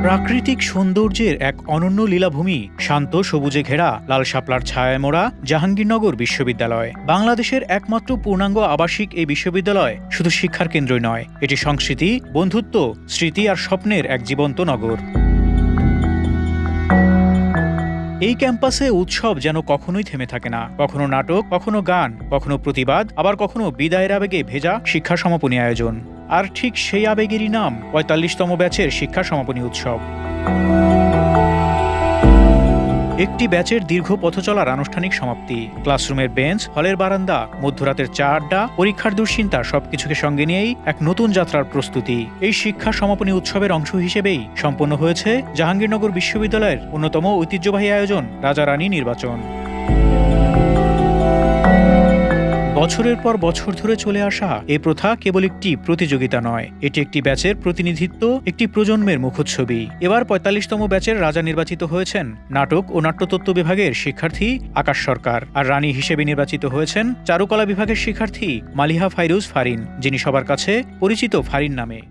প্রাকৃতিক সৌন্দর্যের এক অনন্য লীলাভূমি, শান্ত সবুজে ঘেরা লাল শাপলার ছায়ায় মোড়া জাহাঙ্গীরনগর বিশ্ববিদ্যালয়। বাংলাদেশের একমাত্র পূর্ণাঙ্গ আবাসিক এই বিশ্ববিদ্যালয় শুধু শিক্ষার কেন্দ্রই নয়, এটি সংস্কৃতি, বন্ধুত্ব, স্মৃতি আর স্বপ্নের এক জীবন্ত নগর। এই ক্যাম্পাসে উৎসব যেন কখনোই থেমে থাকে না। কখনো নাটক, কখনো গান, কখনো প্রতিবাদ, আবার কখনো বিদায়ের আবেগে ভেজা শিক্ষা সমাপনী আয়োজন। আর ঠিক সেই আবেগেরই নাম ৪৫তম ব্যাচের শিক্ষা সমাপনী উৎসব। একটি ব্যাচের দীর্ঘ পথ চলার আনুষ্ঠানিক সমাপ্তি। ক্লাসরুমের বেঞ্চ, হলের বারান্দা, মধ্যরাতের চা আড্ডা, পরীক্ষার দুশ্চিন্তা সবকিছুকে সঙ্গে নিয়েই এক নতুন যাত্রার প্রস্তুতি। এই শিক্ষা সমাপনী উৎসবের অংশ হিসেবেই সম্পন্ন হয়েছে জাহাঙ্গীরনগর বিশ্ববিদ্যালয়ের অন্যতম ঐতিহ্যবাহী আয়োজন রাজা-রানী নির্বাচন। বছরের পর বছর ধরে চলে আসা এই প্রথা কেবল একটি প্রতিযোগিতা নয়, এটি একটি ব্যাচের প্রতিনিধিত্ব, একটি প্রজন্মের মুখচ্ছবি। এবার ৪৫তম ব্যাচের রাজা নির্বাচিত হয়েছেন নাটক ও নাট্যতত্ত্ব বিভাগের শিক্ষার্থী আকাশ সরকার, আর রানী হিসেবে নির্বাচিত হয়েছেন চারুকলা বিভাগের শিক্ষার্থী মালিহা ফাইরুজ ফারিন, যিনি সবার কাছে পরিচিত ফারিন নামে।